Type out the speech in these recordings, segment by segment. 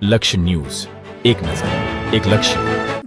લક્ષ્ય ન્યૂઝ, એક નજર, એક લક્ષ્ય.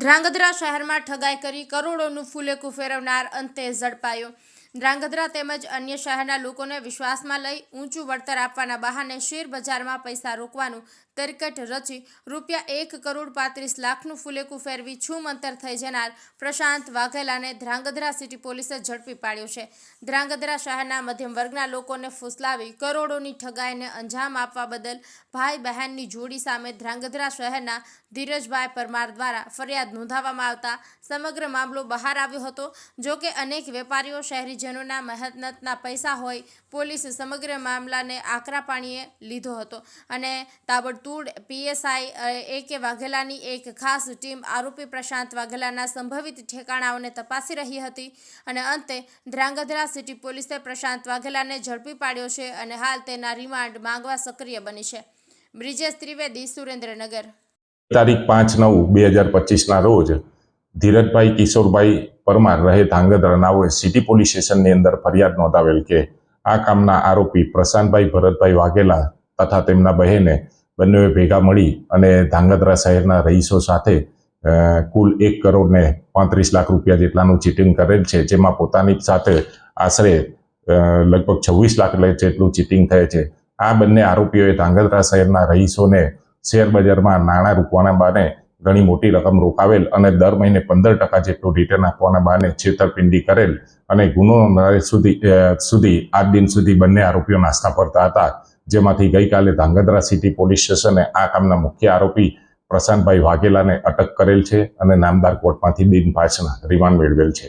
ધ્રાંગધ્રા શહેરમાં ઠગાઈ કરી કરોડોનું ફૂલેકું ફેરવનાર અંતે ઝડપાયો. ધ્રાંગધ્રા તેમજ અન્ય શહેરના લોકોને વિશ્વાસમાં લઈ ઊંચું વળતર આપવાના બહાને શેર બજારમાં પૈસા રોકવાનું તરકટ રચી ₹1,35,00,000નું ફૂલેકું ફેરવી છૂમંતર થઈ જનાર પ્રશાંત વાઘેલાને ધ્રાંગધ્રા સિટી પોલીસે ઝડપી પાડ્યો છે. ધ્રાંગધ્રા શહેરના મધ્યમ વર્ગના લોકોને ફૂસલાવી કરોડોની ઠગાઈને અંજામ આપવા બદલ ભાઈ બહેનની જોડી સામે ધ્રાંગધ્રા શહેરના ધીરજભાઈ પરમાર દ્વારા ફરિયાદ નોંધાવવામાં આવતા સમગ્ર મામલો બહાર આવ્યો હતો. જોકે અનેક વેપારીઓ શહેરીજનોના મહેનતના પૈસા હોય પોલીસે સમગ્ર મામલાને આકરા પાણીએ લીધો હતો અને તાબડતોડ પીએસઆઈ AK વાઘેલાની એક ખાસ ટીમ આરોપી પ્રશાંત વાઘેલાના સંભવિત ઠેકાણાઓને તપાસી રહી હતી અને અંતે ધ્રાંગધ્રા સિટી પોલીસે પ્રશાંત વાઘેલાને ઝડપી પાડ્યો છે અને હાલ તેના રિમાન્ડ માંગવા સક્રિય બની છે. બ્રિજેશ ત્રિવેદી, સુરેન્દ્રનગર. તારીખ 5/9/2025 રોજ ધીરજભાઈ કિશોરભાઈ પરમાર રહે ધ્રાંગધ્રા નાઓએ સિટી પોલીસ સ્ટેશનની અંદર ફરિયાદ નોંધાવેલ કે આ કામના આરોપી પ્રશાંતભાઈ ભરતભાઈ વાઘેલા તથા તેમના બહેને બંનેએ ભેગા મળી અને ધ્રાંગધ્રા શહેરના રહીશો સાથે કુલ ₹1,35,00,000 જેટલાનું ચીટિંગ કરેલ છે, જેમાં પોતાની સાથે આશરે લગભગ 26 લાખ જેટલું ચીટિંગ થયે છે. આ બંને આરોપીઓએ ધ્રાંગધ્રા શહેરના રહીશોને શેર બજારમાં નાણાં રોકવાના બહાને ઘણી મોટી રકમ રોકાવેલ અને દર મહિને 15% જેટલું રિટર્ન આપવાના બહાને છેતરપિંડી કરેલ અને ગુનો સુધી આજ દિન સુધી બંને આરોપીઓ નાસ્તા ફરતા હતા. જેમાંથી ગઈકાલે ધ્રાંગધ્રા સિટી પોલીસ સ્ટેશને આ કામના મુખ્ય આરોપી પ્રશાંતભાઈ વાઘેલાને અટક કરેલ છે અને નામદાર કોર્ટમાંથી બિનપાસના રિમાન્ડ મેળવેલ છે.